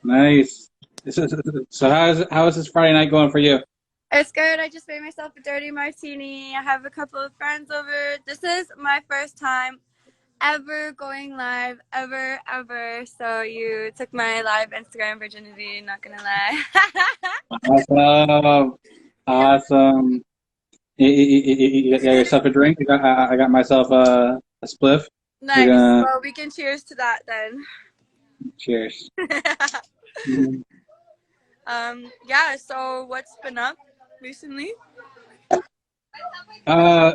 Nice. So how is this Friday night going for you? It's good. I just made myself a dirty martini. I have a couple of friends over. This is my first time ever going live, ever. So you took my live Instagram virginity, not gonna lie. Awesome. Awesome. You got yourself a drink? I got myself a spliff. We're Nice. gonna Well, we can cheers to that then. cheers. Mhm. Yeah, so what's been up recently?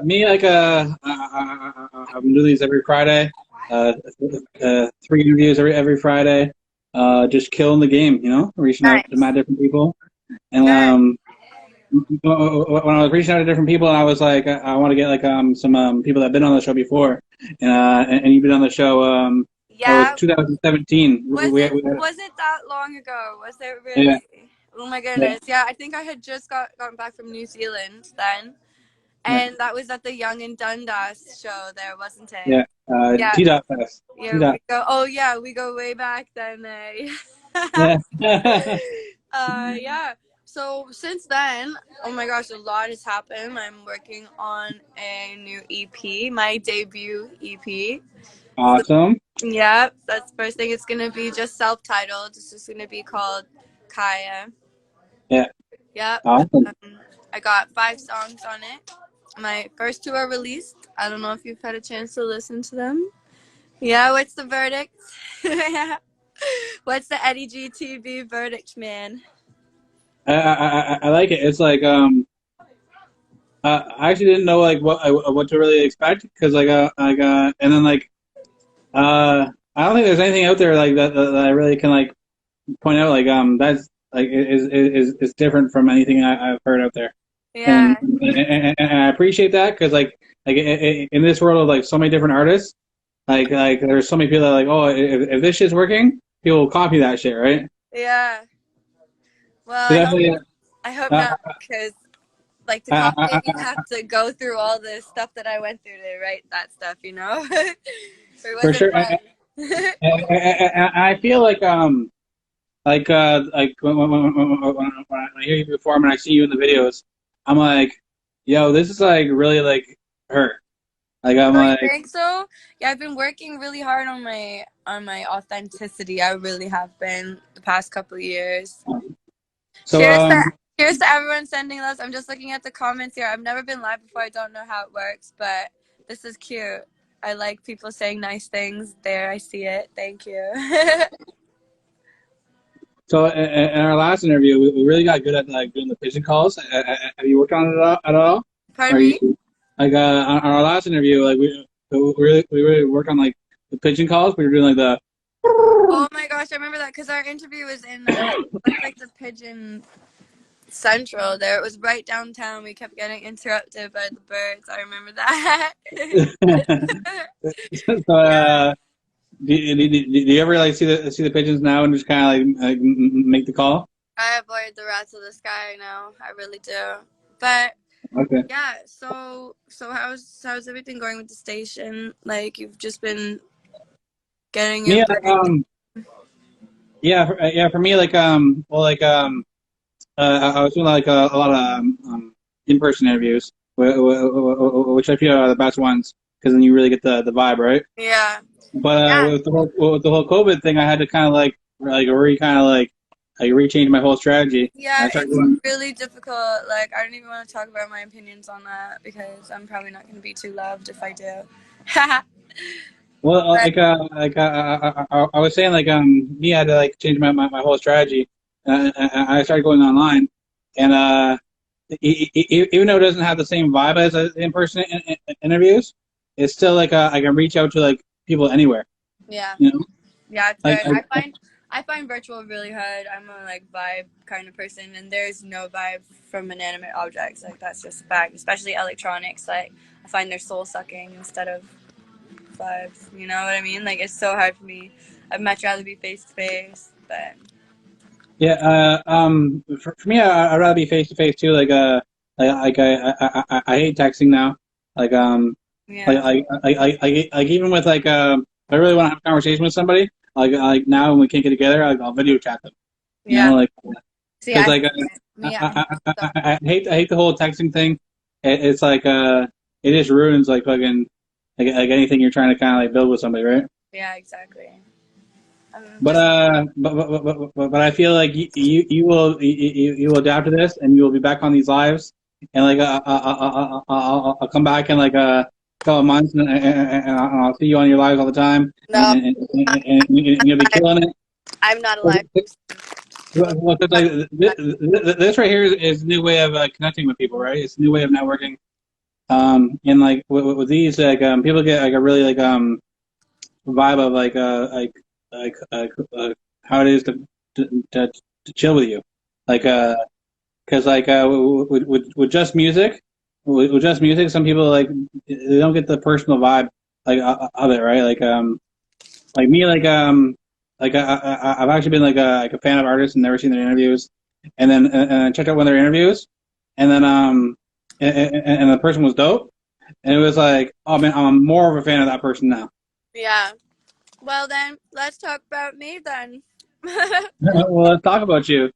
Me like I'm doing these every Friday. Uh, 3 interviews every Friday. Just killing the game, reaching out to Nice. mad different people. And Nice. when I was reaching out to different people, and I was like, I want to get like some people that've been on the show before, and you've been on the show. It was Yeah. 2017. Was it that long ago? Was it Yeah, really? Oh my yeah, goodness. Yeah, I think I had just gotten back from New Zealand then. yeah, And that was at the Young and Dundas show there, wasn't it? yeah. Yeah. T dot fest. T Yeah, dot. we go. Oh yeah, we go way back then. Yeah. Yeah. So since then, oh my gosh, a lot has happened. I'm working on a new EP, my debut EP. So, Awesome. yeah, that's the first thing. It's gonna be just self-titled. It's just gonna be called Kaija. Yeah. Yep. Awesome. I got 5 songs on it. My first two are released. I don't know if you've had a chance to listen to them. Yeah, what's the verdict? What's the Eddie GTV verdict, man? I like it. It's like I actually didn't know like what to really expect because and then I don't think there's anything out there like that I really can like point out like that's like is different from anything I've heard out there. Yeah, And I appreciate that because in this world of like so many different artists, like there's so many people that are like, oh, if this shit's working, people will copy that shit, right? yeah. Well, So definitely, I hope uh, not, because like to I, copy I, it, you have to go through all the stuff that I went through to write that stuff, you know. It for wasn't sure. fun. I feel like when I hear you perform and I see you in the videos, I'm like, yo, this is like really like her. Like I'm Oh, you like, think so? Yeah, I've been working really hard on my authenticity. I really have been the past couple of years. so Cheers to cheers to everyone sending us. I'm just looking at the comments here. I've never been live before. I don't know how it works, but this is cute. I like people saying nice things. There, I see it. Thank you. So in our last interview, we really got good at like doing the pigeon calls. Have you worked on it at all? Pardon Are you me? like on our last interview, like we really worked on like the pigeon calls. We were doing like the Oh my gosh, I remember that because our interview was in what's like the Pigeon Central there. It was right downtown. We kept getting interrupted by the birds. I remember that. so, Yeah. do you ever like see the pigeons now and just kind of like make the call? I avoid the rats of the sky now. I really do. But Okay. yeah, so how's everything going with the station? Like you've just been getting your Yeah. break. Yeah. For me, like I was doing like a lot of in-person interviews, which I feel are the best ones because then you really get the vibe, right? Yeah. But Yeah. with the whole COVID thing, I had to kind of like rechange my whole strategy. Yeah, I started it's going really difficult. Like I don't even want to talk about my opinions on that because I'm probably not going to be too loved if I do. well, But I was saying like me I had to like change my whole strategy. I started going online, and even though it doesn't have the same vibe as in-person interviews, it's still like I can reach out to like people anywhere. yeah. You know, Yeah, it's like good. I find virtual really hard. I'm a like vibe kind of person, and there's no vibe from inanimate objects. Like that's just a fact. Especially electronics. Like I find they're soul sucking instead of vibes. You know what I mean? Like it's so hard for me. I'd much rather be face to face. But yeah. For me, I'd rather be face to face too. I hate texting now. Like yeah, even with if I really want to have a conversation with somebody, like now when we can't get together, I'll video chat them. You know, Yeah. like See, because I like me, I hate the whole texting thing. It's like it just ruins like fucking like anything you're trying to kind of like build with somebody, right? yeah, exactly. But Just I feel like you will adapt to this and you will be back on these lives and like I'll come back in like a couple of months and I'll see you on your lives all the time no, and you'll be killing it. I'm not alive. Well, 'cause, like this right here is a new way of connecting with people, right? It's a new way of networking. And like with these, like people get like a really like vibe of like how it is to chill with you, like because like with just music, with just music, some people like they don't get the personal vibe like of it, right? Like me, like I've actually been like a fan of artists and never seen their interviews, and I checked out one of their interviews, and then and the person was dope, and it was like, oh man, I'm more of a fan of that person now. Yeah. Well then, let's talk about me then. Well, let's talk about you.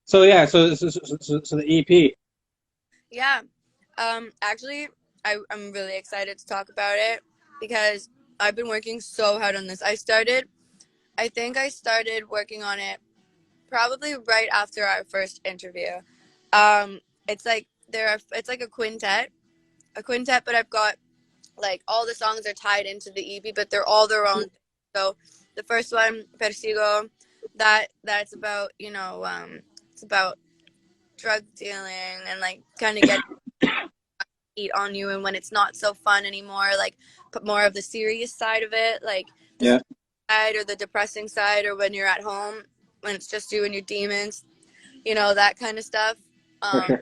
So yeah, so the EP. Yeah. Actually, I'm really excited to talk about it because I've been working so hard on this. I think I started working on it probably right after our first interview. It's like it's like a quintet, but I've got like all the songs are tied into the EP, but they're all their own. So the first one, Persigo, that's about it's about drug dealing and like kind of get eat on you, and when it's not so fun anymore, like put more of the serious side of it, like the Yeah, side or the depressing side, or when you're at home when it's just you and your demons, that kind of stuff. for Um, sure.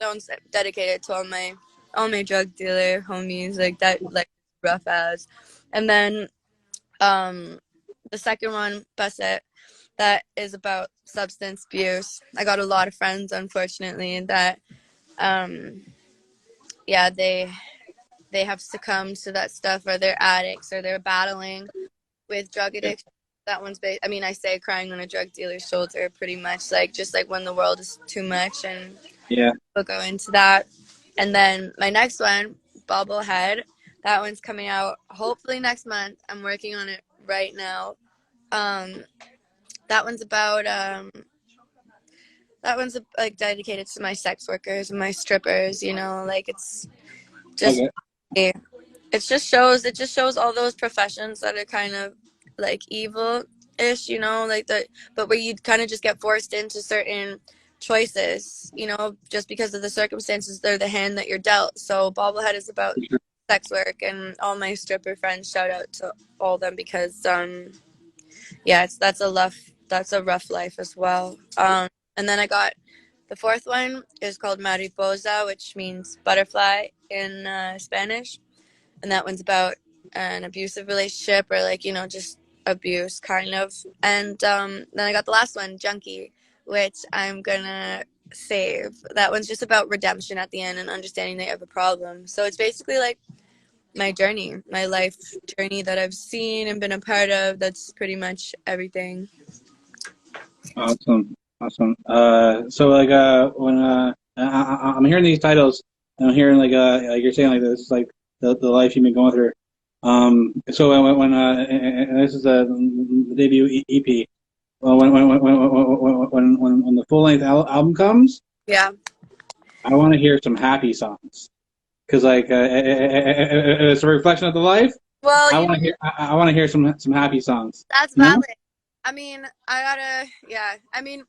Sounds dedicated to all my drug dealer homies, like that, like rough as. And then the second one, Bassett, that is about substance abuse. I got a lot of friends, unfortunately, that um yeah, they have succumbed to that stuff, or they're addicts, or they're battling with drug Yeah, addiction. That one's I mean, I say crying on a drug dealer's shoulder, pretty much, like just like when the world is too much, and yeah. we'll go into that. And then my next one, Bobblehead, that one's coming out hopefully next month. I'm working on it right now. Um, that one's about that one's like dedicated to my sex workers and my strippers. Like it's just Okay. it just shows all those professions that are kind of like evil ish, like the but where you kind of just get forced into certain choices, just because of the circumstances, they're the hand that you're dealt. So Bobblehead is about sex work, and all my stripper friends, shout out to all of them, because yeah, that's a rough life as well. And then I got the fourth one is called Mariposa, which means butterfly in Spanish, and that one's about an abusive relationship, or like just abuse kind of. And then I got the last one, Junkie, which I'm gonna save. That one's just about redemption at the end and understanding that you have a problem. So it's basically like my journey, my life journey that I've seen and been a part of. That's pretty much everything. Awesome, awesome. So like when I'm hearing these titles, and I'm hearing like you're saying like this is like the life you've been going through. So when and this is the debut EP. Well, when the full length album comes, Yeah. I want to hear some happy songs because like it's a reflection of the life. Well, I want to hear some happy songs. that's You know? valid. I mean, yeah. I mean,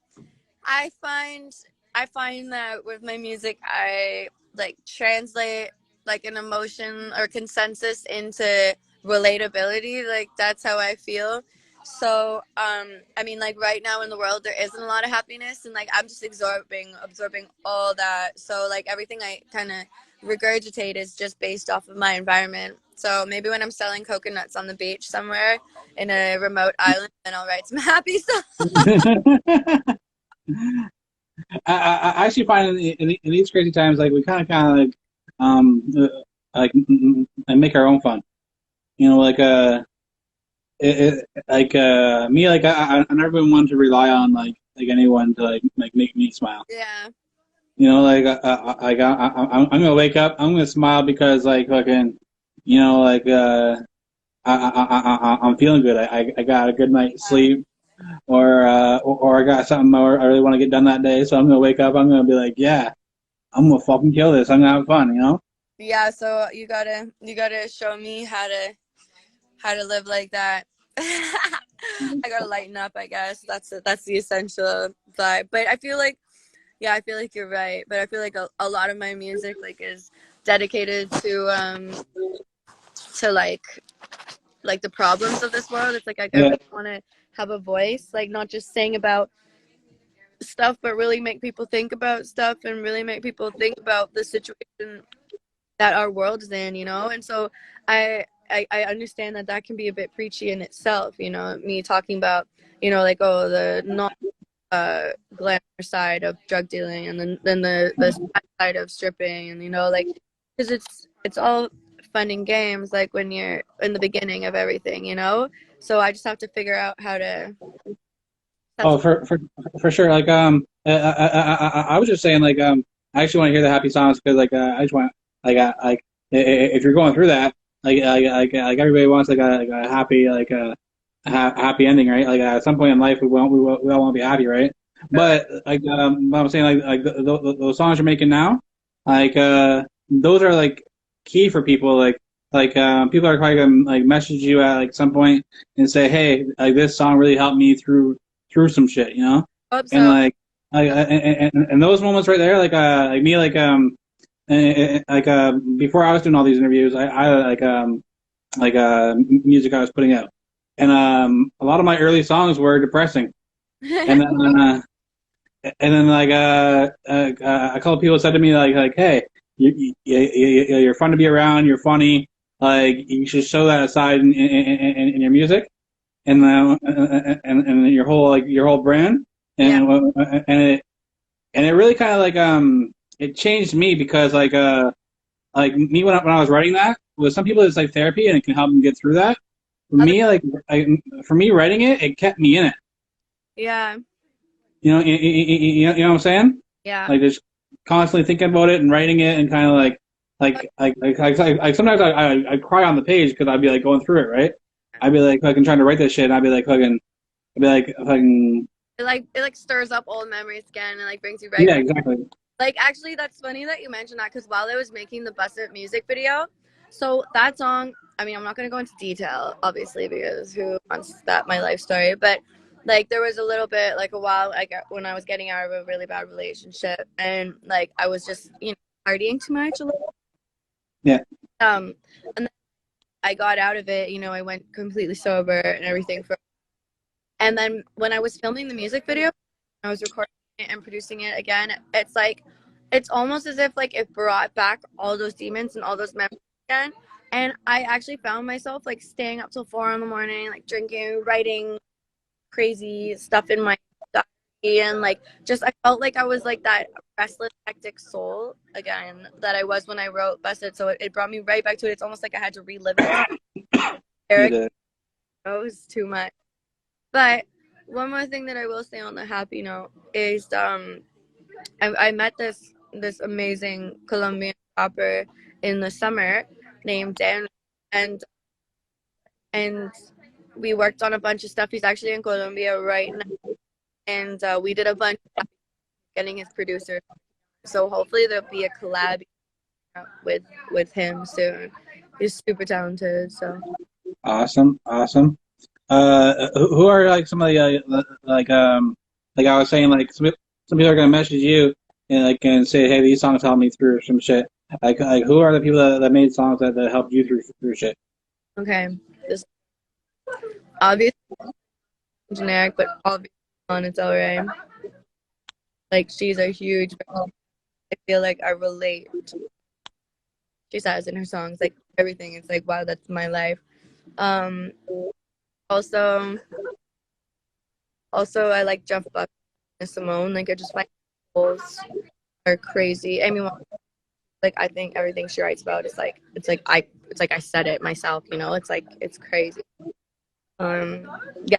I find I find that with my music, I like translate like an emotion or consensus into relatability. Like that's how I feel. So, I mean, like right now in the world, there isn't a lot of happiness, and like I'm just absorbing all that. So, like everything I kind of regurgitate is just based off of my environment. So maybe when I'm selling coconuts on the beach somewhere in a remote island, then I'll write some happy songs. I actually find in these crazy times, like we kind of like like make our own fun. You know, like me, like I've never been one to rely on like like anyone to like make me smile. Yeah. You know, like I'm gonna wake up, I'm gonna smile because like fucking, you know, like I'm feeling good. I got a good night's sleep, or I got something I really want to get done that day. So I'm gonna wake up. I'm gonna be like, yeah, I'm gonna fucking kill this. I'm gonna have fun. You know? Yeah, so you gotta show me how to live like that. I gotta lighten up, I guess. That's the essential vibe. But I feel like, yeah, I feel like you're right. But I feel like a lot of my music like is dedicated to like the problems of this world. It's like I Yeah. really want to have a voice, like not just sing about stuff, but really make people think about stuff and really make people think about the situation that our world is in, you know? And so I understand that that can be a bit preachy in itself, you know, me talking about, you know, like, oh, the not glamour side of drug dealing and then the side of stripping and, you know, like, because it's all fun and games, like when you're in the beginning of everything, you know? So I just have to figure out how to, Oh, for sure. Like I was just saying like I actually want to hear the happy songs because like I just want like if you're going through that like everybody wants like a happy like a happy ending, right? Like at some point in life we all want to be happy, right? But like what I'm saying like those songs you're making now, like those are like key for people like people are probably gonna like message you at like some point and say, hey, like this song really helped me through some shit, you know? hope And so. and those moments right there, like me, like before I was doing all these interviews, I like music I was putting out, and a lot of my early songs were depressing, and then like a couple of people said to me like hey, you're fun to be around, you're funny, like you should show that aside in your music and your whole brand Yeah. and it really kind of it changed me because like me when I was writing that with some people it's like therapy and it can help them get through that. For Other, me for me writing it kept me in it. yeah. You know you know what I'm saying? Yeah. Like just constantly thinking about it and writing it and kind of like sometimes I cry on the page because I'd be like going through it, right? I'd be like fucking trying to write this shit and I'd be like fucking It like stirs up old memories again and like brings you right yeah back. exactly. Like actually that's funny that you mentioned that because while I was making the Busted music video, so that song, I mean I'm not gonna go into detail obviously because who wants that my life story, but like there was a little bit like a while like when I was getting out of a really bad relationship and like I was just, you know, partying too much a little. Yeah. And then I got out of it, you know, I went completely sober and everything for and then when I was filming the music video, I was recording it and producing it again. It's like, it's almost as if like it brought back all those demons and all those memories again. And I actually found myself like staying up till 4 in the morning, like drinking, writing crazy stuff in my diary, and like just I felt like I was like that restless, hectic soul again that I was when I wrote Busted. So it brought me right back to it. It's almost like I had to relive it. You Eric did. knows too much. But one more thing that I will say on the happy note is I met this amazing Colombian rapper in the summer named Dan, and and we worked on a bunch of stuff. He's actually in Colombia right now, and we did a bunch of getting his producer. So hopefully there'll be a collab with him soon. He's super talented. So Awesome. Who are like some of like I was saying some people are gonna message you and like and say hey these songs helped me through some shit. Like who are the people that made songs that helped you through shit? okay, this obviously generic, but obviously on its own right. Like she's a huge. I feel like I relate. She says in her songs, like everything. It's like wow, that's my life. Um, also, I like Jeff Buck and Simone. Like I just find goals are crazy. I mean, like I think everything she writes about is like it's like I said it myself. You know, it's like it's crazy. Yeah,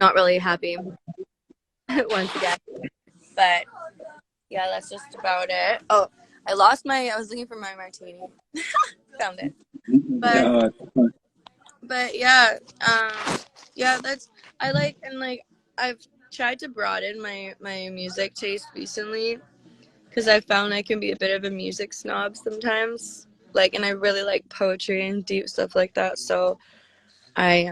not really happy. once again. But yeah, that's just about it. Oh, I lost my. I was looking for my martini. Found it. But Yeah. yeah, yeah. That's I like and like I've tried to broaden my music taste recently because I found I can be a bit of a music snob sometimes. Like, and I really like poetry and deep stuff like that. So I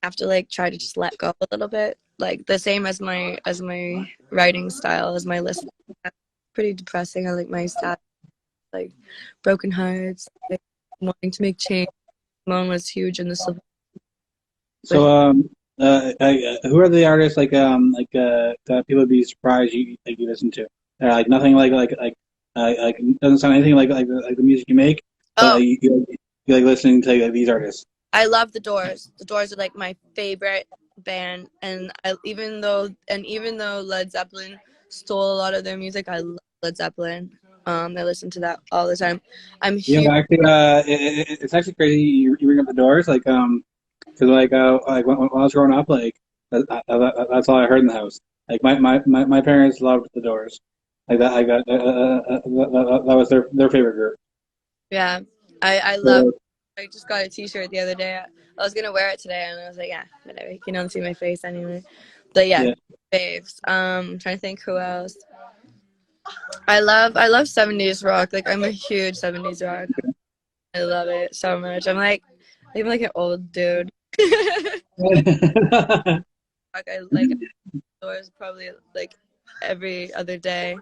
have to like try to just let go a little bit. Like the same as my writing style, as my listening. Pretty depressing. I like my sad, like broken hearts, like wanting to make change. Mine was huge in the civil So, with. who are the artists that people would be surprised you listen to? Like nothing like doesn't sound anything like the music you make, but Oh, you like listening to these artists. I love the Doors. The Doors are like my favorite band, and even though Led Zeppelin stole a lot of their music, I love Led Zeppelin. I listen to that all the time. I'm Yeah, huge. actually, it's actually crazy you bring up the Doors, because when I was growing up, that's all I heard in the house. Like my parents loved the Doors, like that. That was their favorite group. Yeah, I love. So, I just got a T-shirt the other day. I was gonna wear it today, and I was like, yeah, whatever. You can only see my face anyway. But yeah, yeah. faves. I'm trying to think who else. I love 70s rock. Like I'm a huge 70s rock. I love it so much. I'm like an old dude. I like outdoors probably like every other day.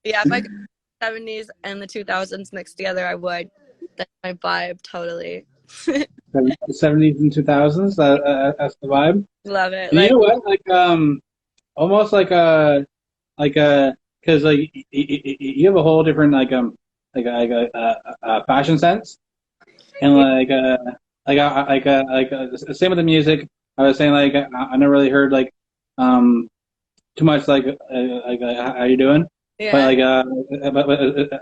Yeah, if I could 70s and the 2000s mixed together, I would. That's my vibe totally. The 70s and 2000s. That's the vibe. Love it. And you Like know what? Almost because you have a whole different fashion sense, and same with the music. I was saying I never really heard um too much how you doing, but yeah.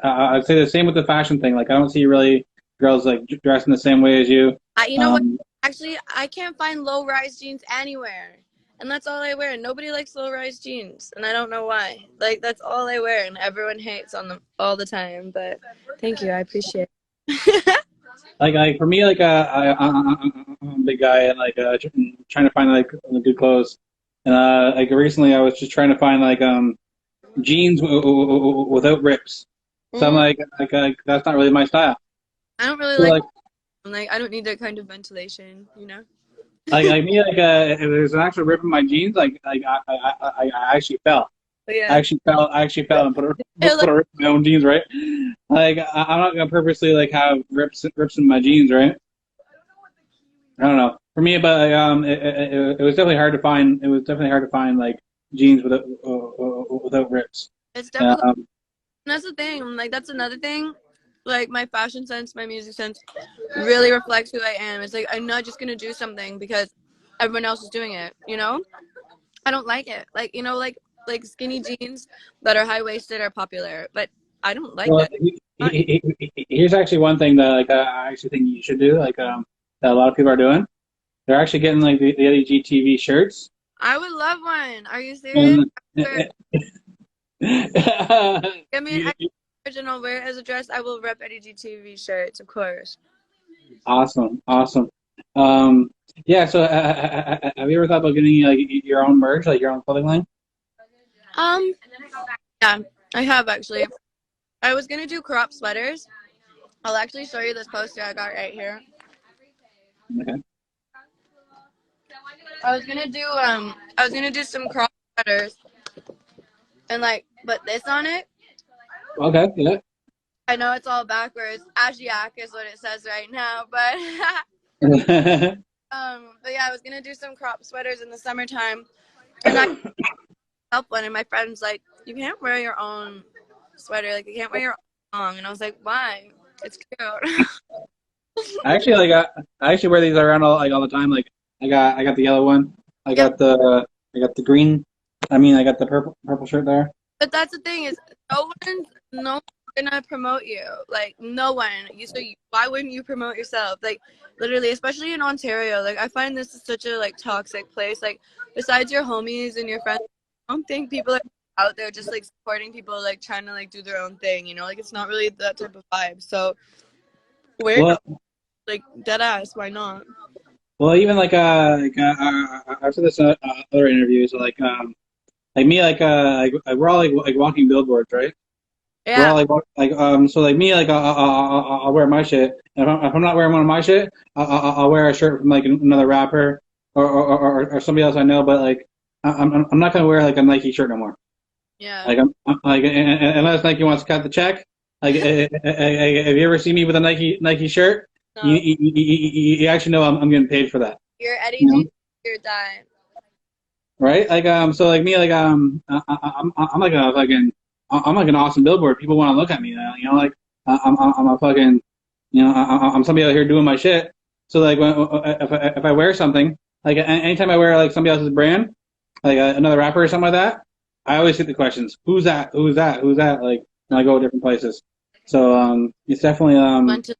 I'd say the same with the fashion thing. Like I don't see really girls like dressing the same way as you. You know what? Um, Actually, I can't find low rise jeans anywhere. And that's all I wear. Nobody likes low rise jeans, and I don't know why. Like that's all I wear, and everyone hates on them all the time. But thank you, I appreciate it. for me, I'm a big guy and trying to find good clothes. And recently, I was just trying to find jeans without rips. So I'm Mm, that's not really my style. I don't really So like. I'm like I don't need that kind of ventilation, you know. me if there's an actual rip in my jeans, I actually fell. But yeah, I actually fell and it, put a rip in my own jeans, right? I'm not gonna purposely have rips in my jeans, right? I don't know. For me, but it was definitely hard to find. It was definitely hard to find jeans without rips. it's definitely. Um, That's the thing. Like that's another thing. Like my fashion sense, my music sense, really reflects who I am. It's like I'm not just gonna do something because everyone else is doing it. You know, I don't like it. Like like skinny jeans that are high waisted are popular, but I don't like well, that. Fine. here's actually one thing that I actually think you should do. That a lot of people are doing. They're actually getting the LGTV shirts. I would love one. Are you serious? And, Sure. Give me an you- original. Wear it as a dress. I will rep any GTV shirts, of course. awesome, awesome. Um, yeah. So, have you ever thought about getting your own merch, like your own clothing line? Um, yeah, I have actually. I was gonna do crop sweaters. I'll actually show you this poster I got right here. Okay. I was gonna do some crop sweaters and like put this on it. Okay. Yeah. I know it's all backwards. Asiac is what it says right now, but but yeah, I was gonna do some crop sweaters in the summertime, and I help one, and my friend's like, "You can't wear your own sweater. Like you can't wear your own long," and I was like, "Why? It's cute." I actually I actually wear these around all the time. I got the yellow one. Yeah, I got the green. I mean, I got the purple shirt there. but that's the thing is, no one gonna promote you? Like, no one. Why wouldn't you promote yourself? Like, literally, especially in Ontario. Like, I find this is such a like toxic place. Like, besides your homies and your friends, I don't think people are out there just like supporting people like trying to like do their own thing. You know, like it's not really that type of vibe. So we're Well, like dead ass. Why not? well, even I've said this in other interviews. Like me, we're all like walking billboards, right? We're all Yeah. so like me, I'll wear my shit. If I'm not wearing one of my shit, I'll wear a shirt from like another rapper or somebody else I know. But like, I'm not gonna wear like a Nike shirt no more. Yeah. Like I'm like unless Nike wants to cut the check. Like if you ever see me with a Nike shirt, No. you actually know I'm getting paid for that. You're Eddie You G. know, You're that. right? So like me, I'm like a fucking I'm like an awesome billboard. People want to look at me. You know, like I'm a fucking I'm somebody out here doing my shit. So like if I wear something like anytime I wear like somebody else's brand, like another rapper or something like that, I always get the questions, who's that? Who's that? Who's that? Like when I go to different places. So it's definitely Went to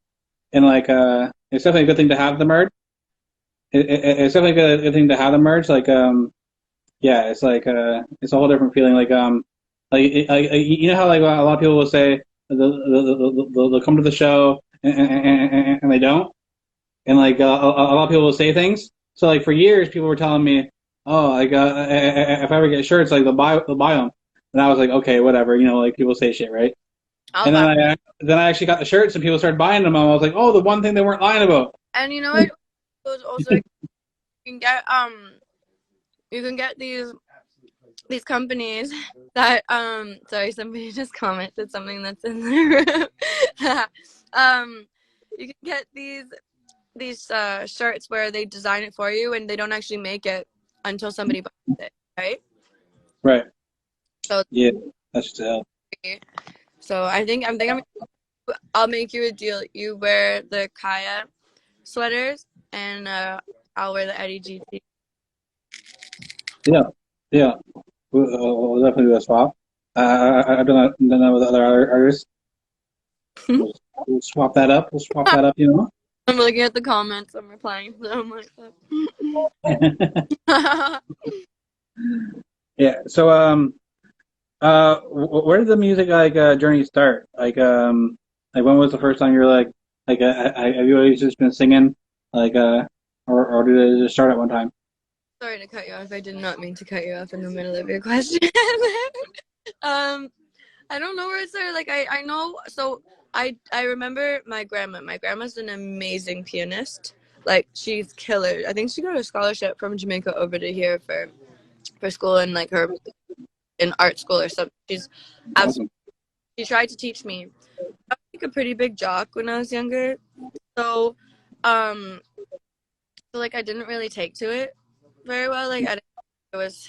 and like it's definitely a good thing to have the merge. It's definitely a good thing to have the merge. Yeah, it's like it's a whole different feeling. You know how like a lot of people will say they'll come to the show and they don't, and like a lot of people will say things. So like for years, people were telling me, oh, like if I ever get shirts, like they'll buy them, and I was like, okay, whatever, like people say shit, right? I'll And buy. then I actually got the shirts, and people started buying them. And I was like, oh, the one thing they weren't lying about. And you know what? It also you can get these companies that sorry, somebody just commented something that's in the room. You can get these shirts where they design it for you and they don't actually make it until somebody buys it, right? Right. So Yeah, that's just hell. so I'll make you a deal. You wear the Kaija sweaters and I'll wear the Eddie GT. Yeah, yeah. We'll definitely do a swap. I've done that with other artists. We'll swap that up. We'll swap that up. I'm looking at the comments. I'm replying to them like that. Yeah. So where did the music journey start? Like when was the first time you were have you always just been singing like or did it just start at one time? Sorry to cut you off. I did not mean to cut you off in the middle of your question. um, I don't know where it started. Like I know. So I remember my grandma. My grandma's an amazing pianist. Like she's killer. I think she got a scholarship from Jamaica over to here for school and like her in art school or something. She's absolutely. Awesome. She tried to teach me. I was like a pretty big jock when I was younger. So, um, like I didn't really take to it very well. Like it was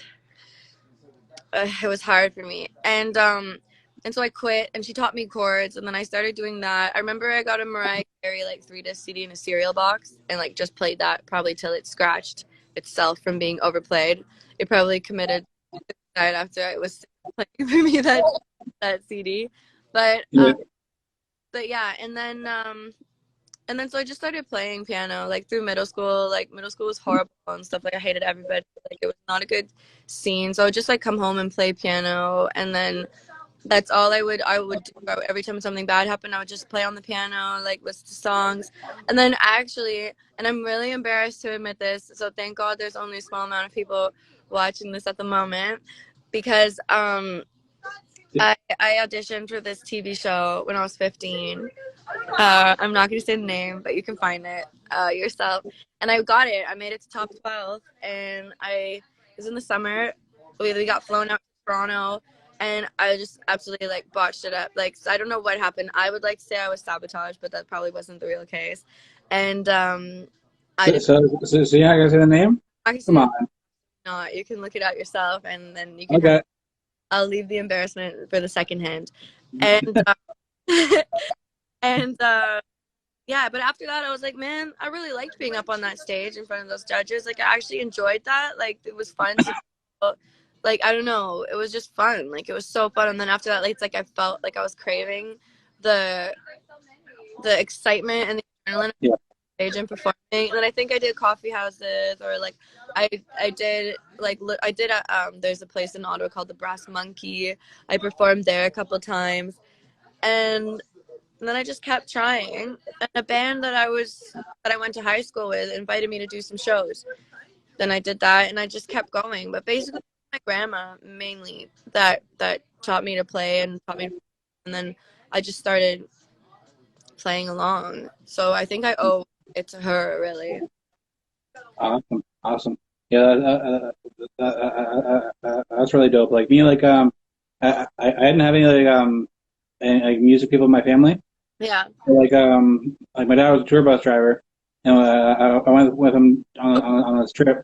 it was hard for me, and so I quit. And she taught me chords, and then I started doing that. I remember I got a Mariah Carey like 3-disc CD in a cereal box, and like just played that probably till it scratched itself from being overplayed. It probably committed suicide after it was playing for me that CD, but Yeah. but yeah, and then so I just started playing piano like through middle school. Like middle school was horrible and stuff. Like I hated everybody. Like it was not a good scene. So I would just like come home and play piano, and then that's all I would do. Every time something bad happened, I would just play on the piano, like listen to songs. And then actually, and I'm really embarrassed to admit this, so thank God there's only a small amount of people watching this at the moment, because I auditioned for this TV show when I was 15. I'm not going to say the name, but you can find it yourself. And I got it. I made it to top 12, and it was in the summer. We got flown out to Toronto, and I just absolutely like botched it up. Like I don't know what happened. I would like to say I was sabotaged, but that probably wasn't the real case. And I So, just so you're not gonna say the name? Come actually on. not. You can look it out yourself, and then you can. Okay. I'll leave the embarrassment for the second hand. And and yeah, but after that I was like, man, I really liked being up on that stage in front of those judges. Like I actually enjoyed that. Like it was fun to like I don't know, it was just fun. Like it was so fun. And then after that, like it's like I felt like I was craving the excitement and the adrenaline Yeah. stage and performing. And then I think I did coffee houses, or like I did like I did a, there's a place in Ottawa called the Brass Monkey. I performed there a couple times, and then I just kept trying. And a band that I went to high school with invited me to do some shows. Then I did that, and I just kept going. But basically, my grandma mainly that taught me to play and taught me, and then I just started playing along. So I think I owe it to her, really. Awesome. Awesome. Yeah, that's really dope. Like me, like I didn't have any like music people in my family. Yeah. Like my dad was a tour bus driver, and I went with him on this trip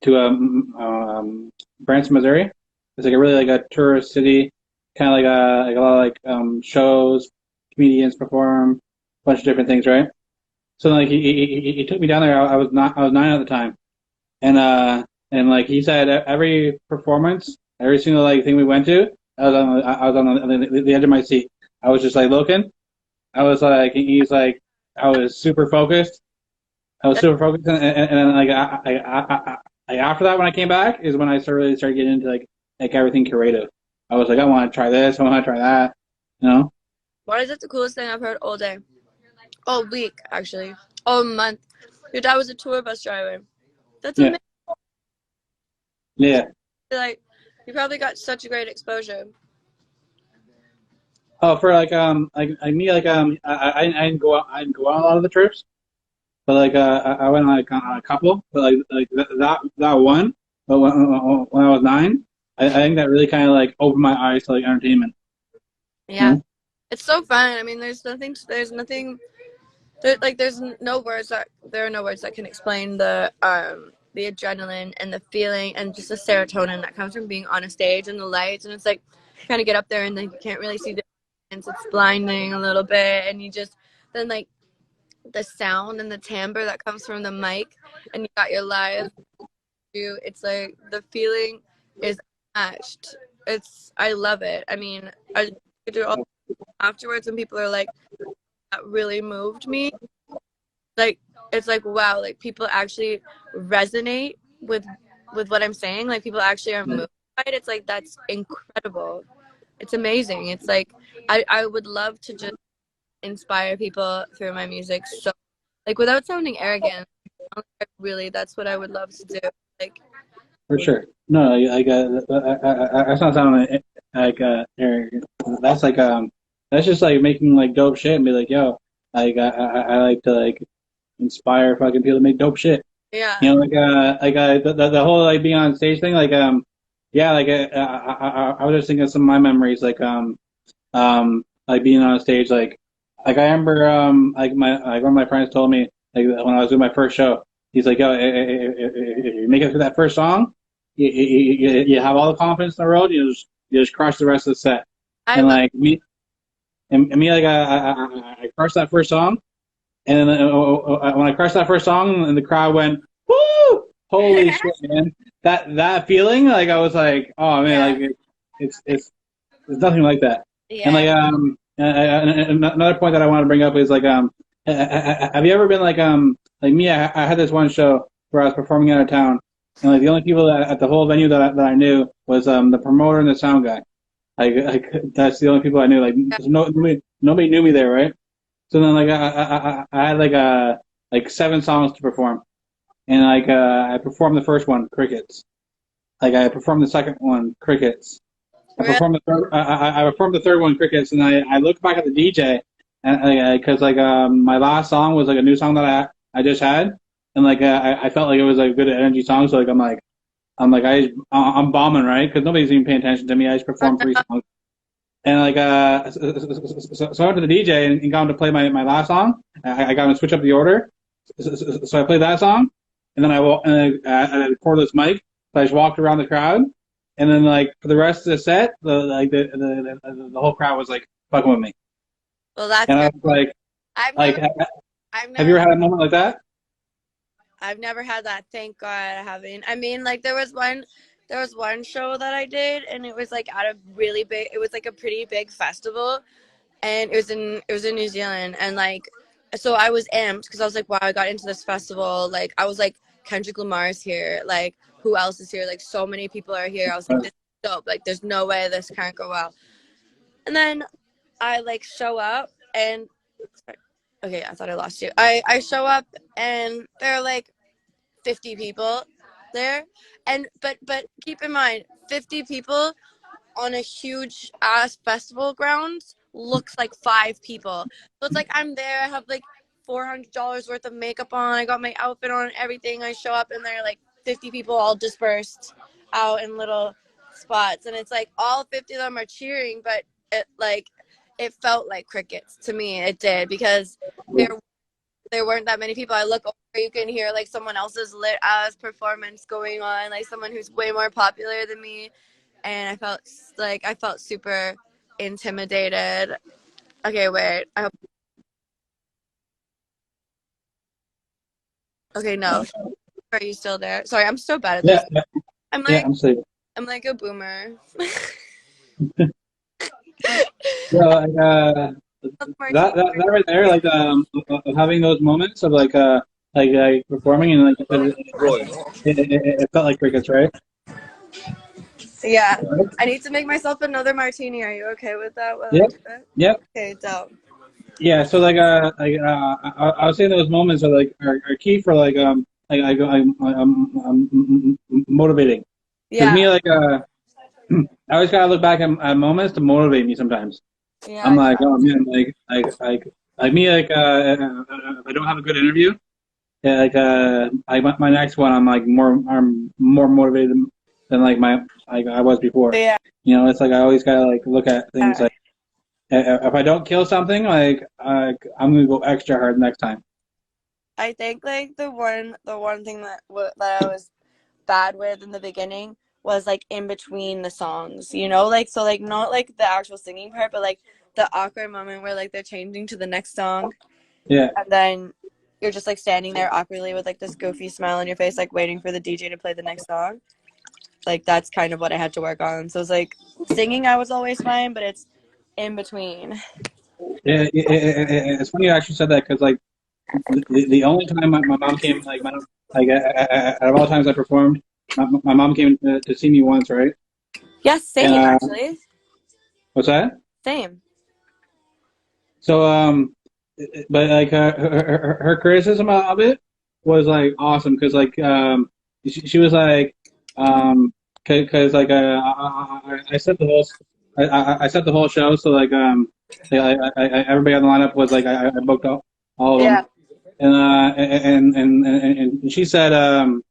to Branson, Missouri. It's like a really like a tourist city, kind of like a lot of like shows, comedians perform, a bunch of different things, right? So like he took me down there. I was 9 at the time, and like he said, every performance, every single like thing we went to, I was on the edge of my seat. I was just like looking. I was like he's like I was super focused. I was super focused, and then like after that when I came back is when I really started getting into like everything creative. I was like I want to try this, I want to try that, you know? What is it the coolest thing I've heard all day? All week, actually. All month. Your dad was a tour bus driver. That's Yeah, amazing. yeah. Like, you probably got such a great exposure. Oh, for like me I didn't go out, I didn't go on a lot of the trips, but like I went like on a couple, but like that one, but when I was 9, I think that really kind of like opened my eyes to like entertainment. You Yeah. know? It's so fun. I mean, there's no words there are no words that can explain the adrenaline and the feeling and just the serotonin that comes from being on a stage and the lights, and it's like you kind of get up there and then you can't really see the distance. It's blinding a little bit, and you just then like the sound and the timbre that comes from the mic, and you got your live you. It's like the feeling is matched. I love it. I mean, I do it all afterwards, and people are like, that really moved me. Like, it's like, wow, like people actually resonate with what I'm saying. Like people actually are moved by it. It's like that's incredible. It's amazing. It's like I would love to just inspire people through my music. So like without sounding arrogant, really that's what I would love to do. Like For sure. No, that's not sounding like arrogant. That's like that's just like making like dope shit and be like, yo, I like to like inspire fucking people to make dope shit. yeah. You know, the whole like being on stage thing, like yeah, like I was just thinking of some of my memories, like being on a stage, like I remember like one of my friends told me like when I was doing my first show, he's like, yo, if you make it through that first song, you have all the confidence in the world, you just crush the rest of the set, I and love like me and me like I crushed that first song, and then when I crushed that first song, and the crowd went, "Woo! Holy shit, man!" That feeling, like I was like, "Oh man, yeah. like it's nothing like that." And Yeah. like another point that I want to bring up is like have you ever been like me? I had this one show where I was performing out of town, and like the only people at the whole venue that I knew was the promoter and the sound guy. Like that's the only people I knew. Like nobody knew me there, right? So then like I had like 7 songs to perform, and like I performed the first one, crickets. Like I performed the second one, crickets. Really? I performed the third one, crickets, and I looked back at the DJ, and because my last song was like a new song that I just had, and like I felt like it was like a good energy song, so like I'm bombing, right? Because nobody's even paying attention to me. I just performed 3 songs. And like so I went to the DJ and got him to play my last song. I got him to switch up the order. So I played that song, and then I had a cordless mic. So I just walked around the crowd, and then like for the rest of the set, the whole crowd was like fucking with me. Well, that's And I great. was like, I've like never, I've have you never, ever had a moment like that? I've never had that. Thank God I haven't. I mean, like there was one show that I did, and it was like at a really big. It was like a pretty big festival, and it was in New Zealand, and like, so I was amped because I was like, wow, I got into this festival. Like, I was like, Kendrick Lamar's here. Like, who else is here? Like, so many people are here. I was like, this is dope. Like, there's no way this can't go well. And then I like show up and okay, I thought I lost you. I show up and there are like 50 people there, and but keep in mind, 50 people on a huge ass festival grounds looks like 5 people. So it's like I'm there, I have like $400 worth of makeup on, I got my outfit on, everything. I show up and there are like 50 people all dispersed out in little spots, and it's like all 50 of them are cheering, but it felt like crickets to me. It did, because there weren't that many people. I look over, you can hear like someone else's lit ass performance going on, like someone who's way more popular than me, and I felt super intimidated. Okay, wait. Okay, no. Are you still there? Sorry, I'm so bad at Yeah, this. yeah, I'm yeah, like I'm sleeping. I'm like a boomer. Yeah, like, that right there, like having those moments of like performing and like it felt like crickets, right? Yeah. I need to make myself another martini. Are you okay with that while I Yep, do it? yep, Okay, dope. yeah. So I was saying those moments are key for I'm motivating because Yeah. me I always gotta look back at moments to motivate me sometimes. Yeah, I'm like, oh exactly. man, like me, if I don't have a good interview, yeah, my next one, I'm more motivated than like I was before. Yeah. You know, it's like I always gotta like look at things like if I don't kill something, I'm gonna go extra hard next time. I think like the one thing that I was bad with in the beginning was like in between the songs, like, so like not like the actual singing part, but like the awkward moment where like they're changing to the next song, Yeah, and then you're just like standing there awkwardly with like this goofy smile on your face, like waiting for the DJ to play the next song. Like that's kind of what I had to work on. So it's like singing I was always fine, but it's in between. yeah. It's funny you actually said that because like the only time my mom came out of all times I performed, my mom came to see me once, right? Yes, And same actually. what's that? Same. So but like her criticism of it was like awesome because she was like because I set the whole I set the whole show so everybody on the lineup was like I booked all of Yeah. them and she said of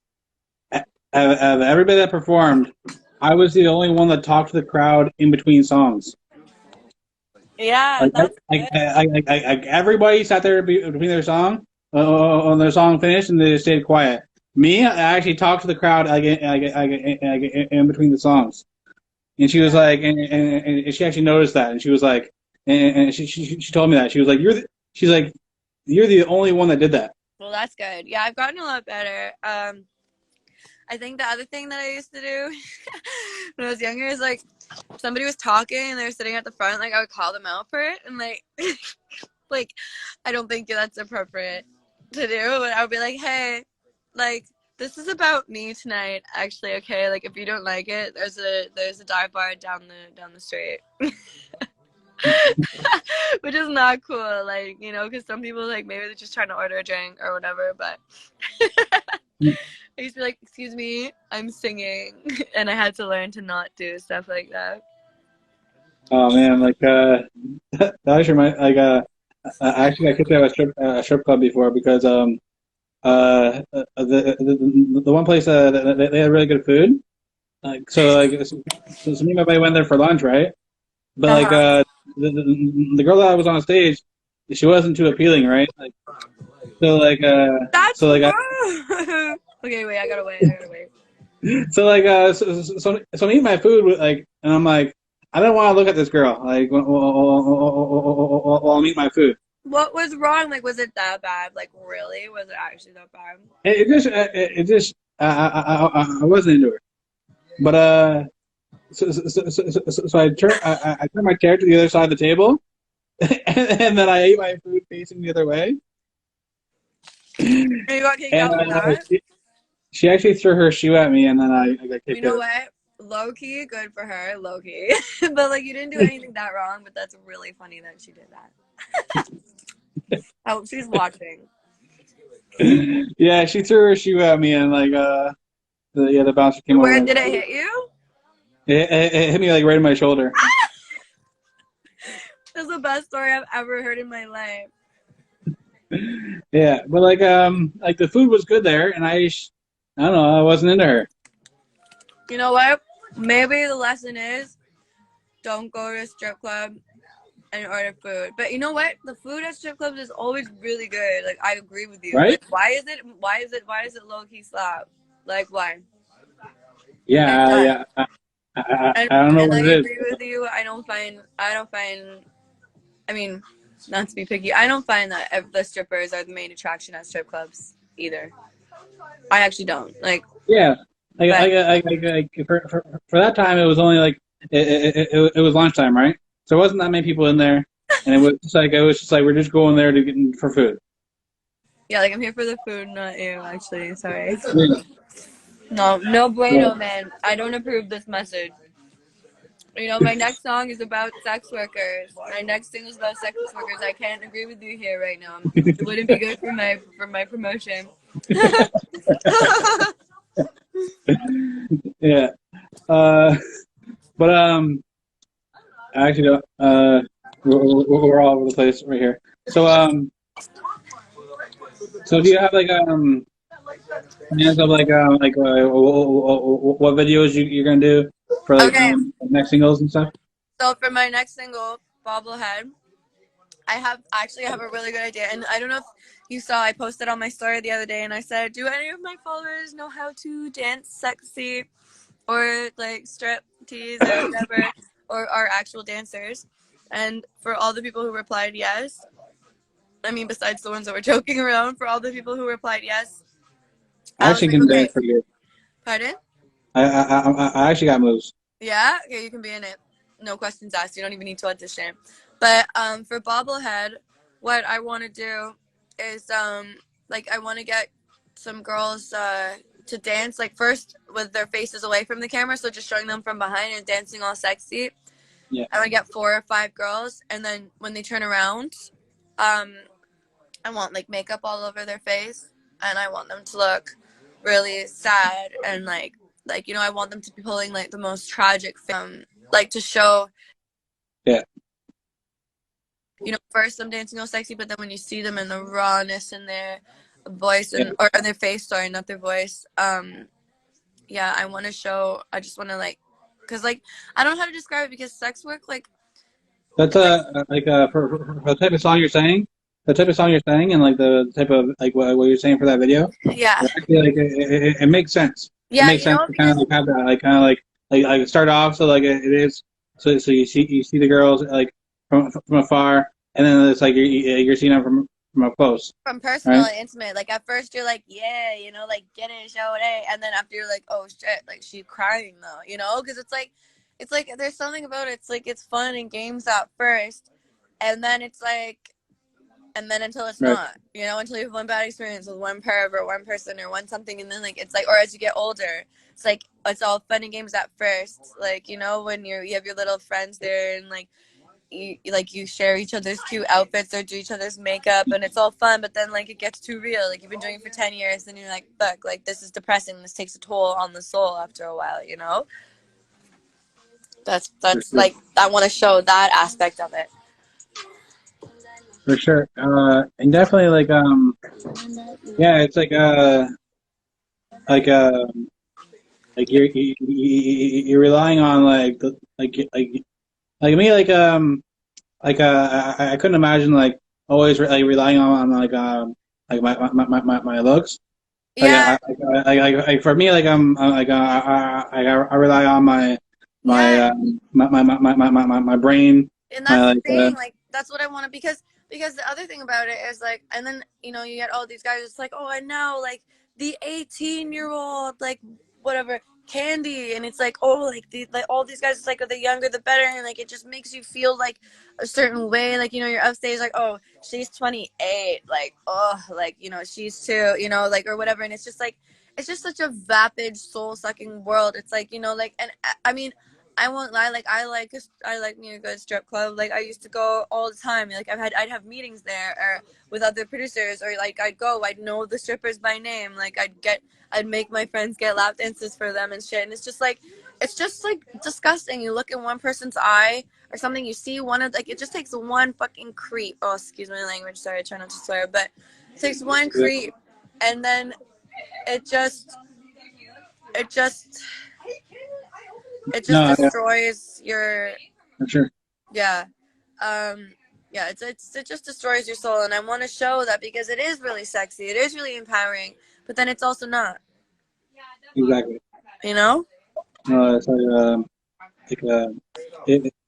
everybody that performed I was the only one that talked to the crowd in between songs. Yeah, Like, that's good. everybody sat there between on their song finished, and they just stayed quiet. Me, I actually talked to the crowd in between the songs, and she was Yeah. like, and she actually noticed that, and she was like, and she told me that she was like, she's like, you're the only one that did that. Well, that's good. Yeah, I've gotten a lot better. I think the other thing that I used to do when I was younger is like somebody was talking and they were sitting at the front, like I would call them out for it, and like like I don't think that's appropriate to do, but I would be like, hey, like this is about me tonight, actually. Okay, like if you don't like it, there's a dive bar down the street. Which is not cool, like, because some people like maybe they're just trying to order a drink or whatever, but I used to be like, excuse me, I'm singing. And I had to learn to not do stuff like that. Oh man, that actually I actually got kicked out of a strip club before because the one place they had really good food. So me and my buddy went there for lunch, right? But Uh-huh. the girl that was on stage, she wasn't too appealing, right? That's So wrong. Okay, wait, I gotta wait. I'm eating my food and I'm like, I don't want to look at this girl while I'm eating my food. What was wrong? Like, was it that bad? Like, really? Was it actually that bad? I wasn't into her, but so I turned my chair to the other side of the table, and then I ate my food facing the other way. And you got kicked And out for that? she actually threw her shoe at me, and then I got You kicked know out. what? Low key, good for her. Low key, but like you didn't do anything that wrong. But that's really funny that she did that. I hope she's watching. Yeah, she threw her shoe at me, and like the bouncer came over Where and did it hit you? it hit me like right in my shoulder. That's the best story I've ever heard in my life. Yeah, but like the food was good there, and I don't know, I wasn't into her. You know what? Maybe the lesson is don't go to a strip club and order food. But you know what? The food at strip clubs is always really good. Like I agree with you. Right? Like why is it low key slap? Like why? And Yeah, I, yeah. and, I don't know and what I it is. agree with you. I don't find I mean, not to be picky, I don't find that the strippers are the main attraction at strip clubs either. I actually don't. Like Yeah, but for that time, it was only like it was lunchtime, right? So there wasn't that many people in there, and it was just like we're just going there to get for food. yeah, like I'm here for the food, not you actually. Sorry. Yeah. No, no Yeah. bueno, man. I don't approve this message. You know, my next song is about sex workers. My next single is about sex workers. I can't agree with you here right now. It wouldn't be good for my promotion. Yeah. Uh, but I actually don't. We're all over the place right here. So so do you have plans of what videos you're gonna do for Okay, next singles and stuff? so for my next single, Bobblehead, I have a really good idea, and I don't know if you saw. I posted on my story the other day, and I said, "Do any of my followers know how to dance sexy or like strip tease or whatever, or are actual dancers?" And for all the people who replied yes, I mean, besides the ones that were joking around, for all the people who replied yes, I I was actually like, can dance okay, pretty good. pardon? I actually got moves. Yeah, okay, you can be in it. No questions asked. You don't even need to audition. But for bobblehead, what I want to do is like I want to get some girls to dance like first with their faces away from the camera, so just showing them from behind and dancing all sexy. Yeah, I want to get 4 or 5 girls, and then when they turn around, um, I want like makeup all over their face, and I want them to look really sad and like I want them to be pulling like the most tragic like to show yeah. first I'm dancing all sexy, but then when you see them in the rawness in their voice Yeah. and or their face, sorry, not their voice. Yeah, I want to show. I just want to cause like I don't know how to describe it because sex work That's it's like for the type of song you're saying, the type of song you're saying, and like the type of like what you're saying for that video. yeah Actually, like it makes sense. It yeah makes sense to kind of because like have that like kind of like start off so like it is so you see the girls like from afar, and then it's like you're seeing them from up close, from personal right? and intimate. Like at first you're like, yeah, like get it, show it, and then after you're like, oh shit, like she's crying though, because it's like there's something about it. It's like it's fun and games at first, and then it's like, and then until it's Right. not, until you have one bad experience with one perv or one person or one something, and then like it's like, or as you get older, it's like it's all fun and games at first, like when you have your little friends there and like you share each other's cute outfits or do each other's makeup and it's all fun, but then like it gets too real, like you've been doing it for 10 years and you're like, fuck, like this is depressing, this takes a toll on the soul after a while. For That's sure. like I want to show that aspect of it. For sure. And definitely yeah, it's like like you're relying on like me I couldn't imagine like always relying on like my looks. Like Yeah, for me I rely on yeah, my brain, and my that's the like thing, like that's what I want to, because the other thing about it is like, and then you get all these guys, it's like, oh, and now like the 18-year-old like whatever, candy, and it's like, oh, like all these guys, it's like the younger the better, and like it just makes you feel like a certain way, like, you know, you're upstage like, oh, she's 28, like, oh, like, you know, she's two, you know, like, or whatever, and it's just like, it's just such a vapid, soul sucking world. It's like, you know, like, and I mean, I won't lie, like, I like me a good strip club. Like, I used to go all the time. Like, I'd have meetings there, or with other producers, or like I'd know the strippers by name. Like, I'd make my friends get lap dances for them and shit. And it's just like disgusting. You look in one person's eye or something, you see one of, like, it just takes one fucking creep. Oh, excuse my language. Sorry, I try not to swear, but it takes one Yeah. creep, and then it just, it just, it just No, yeah, destroys your, for sure. yeah. Yeah, it just destroys your soul, and I want to show that because it is really sexy, it is really empowering, but then it's also not, Exactly. you know? It's like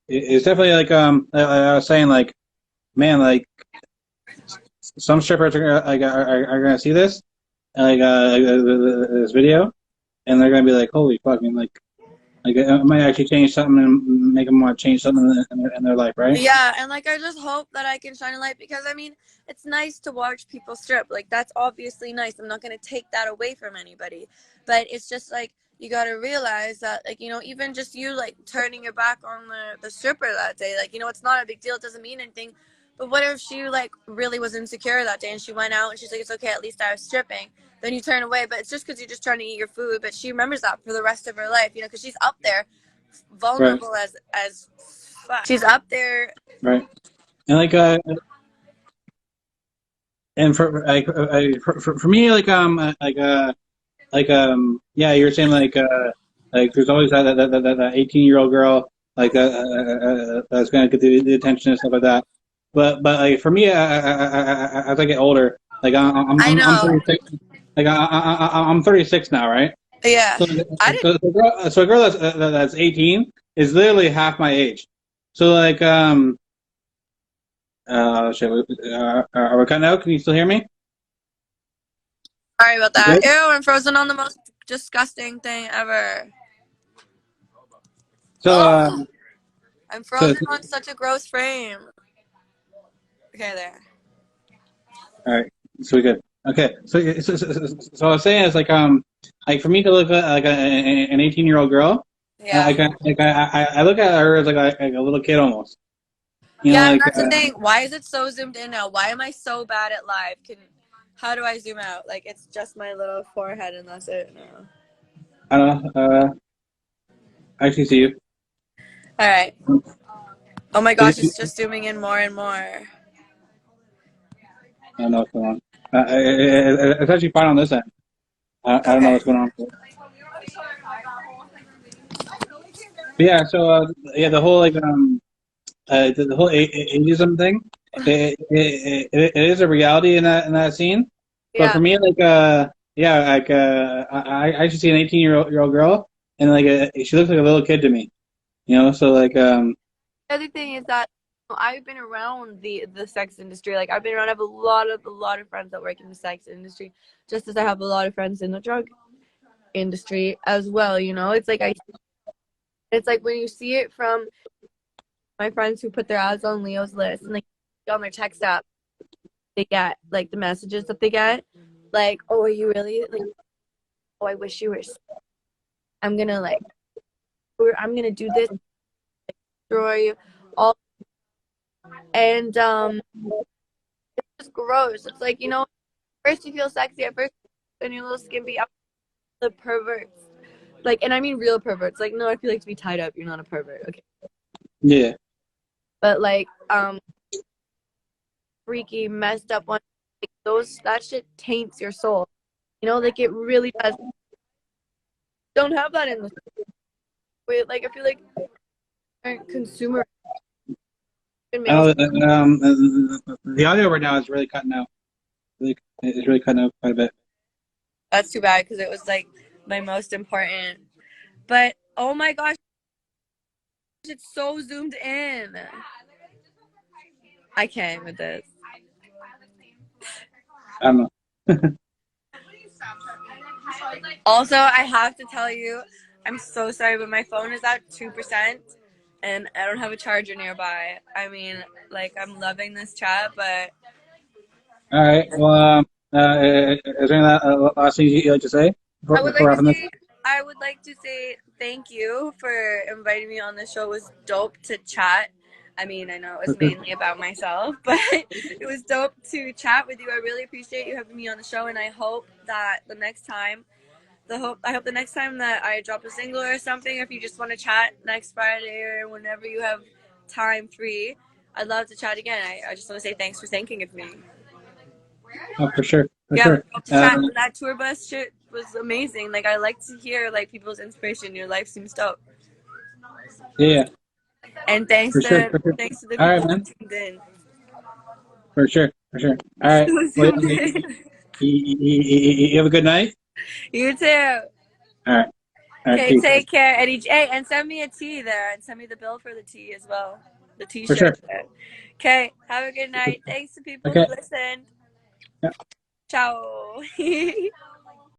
it's definitely like I was saying, like, man, like some strippers are gonna see this this video, and they're gonna be like, holy fuck, man, like it might actually change something and make them want to change something in their life, right? Yeah, and like I just hope that I can shine a light, because I mean, it's nice to watch people strip. Like, that's obviously nice. I'm not going to take that away from anybody. But it's just like, you got to realize that, like, you know, even just you like turning your back on the stripper that day, like, you know, it's not a big deal. It doesn't mean anything. But what if she like really was insecure that day, and she went out and she's like, it's okay, at least I was stripping. Then you turn away, but it's just because you're just trying to eat your food. But she remembers that for the rest of her life, you know, because she's up there Right, vulnerable as fuck. She's up there. right. And and for for me, yeah, you're saying like there's always that 18-year-old girl that's gonna get the attention and stuff like that. But like for me, as I get older, like I I'm know. 36, like I'm 36 now, right? Yeah. So I didn't. so a girl that's 18 is literally half my age. So like shit, are we cutting out? Can you still hear me? Sorry about You that. good? Ew, I'm frozen on the most disgusting thing ever. So Oh, I'm so frozen on such a gross frame. Okay, there. all right, so we good. Okay, so I was saying it's like for me to look at like an 18-year-old girl, Yeah. I look at her as like a little kid almost. You know, Yeah, and like that's the thing. Why is it so zoomed in now? Why am I so bad at live? How do I zoom out? Like, it's just my little forehead and that's it now. I don't know. I actually see you. All right. Oh my I gosh, it's just zooming in more and more. don't know what's going on. It's actually fine on this end. I don't know Okay. what's going on. But yeah, so yeah, the whole the whole ageism thing, it is a reality in that scene. But for Yeah. me, yeah, I should see an 18-year-old girl, and she looks like a little kid to me, you know. So The other thing is that I've been around the sex industry. Like, I've been around. I have a lot of friends that work in the sex industry, just as I have a lot of friends in the drug industry as well. You know, it's like when you see it from my friends who put their ads on Leo's list, and like on their text app, they get like the messages that they get, like, oh, are you really like? Oh, I wish you were. I'm gonna like, I'm gonna do this, destroy you, all, and it's just gross. It's like, you know, first you feel sexy at first, and your little skimpy up the perverts. Like, and I mean real perverts. Like, no, if you like to be tied up, you're not a pervert, okay? yeah, But like, freaky, messed up one, like, those that shit taints your soul. You know, like it really does. Don't have that in the way. Like, I feel like consumer I males. know the audio right now is really cutting out. It's really cutting out quite a bit. That's too bad because it was like my most important. But oh my gosh, it's so zoomed in. I can't with this. I don't know. Also, I have to tell you, I'm so sorry, but my phone is at 2%, and I don't have a charger nearby. I mean, like, I'm loving this chat, but All right. Well, is there any last things you'd like to say I would before like to wrapping this? say I would like to say thank you for inviting me on the show. It was dope to chat. I mean, I know it For was sure. mainly about myself, but it was dope to chat with you. I really appreciate you having me on the show, and I hope that the next time I hope the next time that I drop a single or something, if you just want to chat next Friday or whenever you have time free, I'd love to chat again. I just want to say thanks for thinking of me. Oh, for sure. For Yeah, it was sure. dope to chat. That tour bus shit was amazing. Like, I like to hear like people's inspiration. Your life seems dope. Yeah. And For sure. For sure. thanks to the All people right, who man. tuned in. For sure. For sure. All right. Who Well, tuned in. you have a good night. You too. All right. All right. Okay, Peace. take care, Eddie. Hey, and send me a tea there, and send me the bill for the tea as well. The For T-shirt. sure. Okay, have a good night. Thanks to people who Okay. listened. Yeah. Ciao.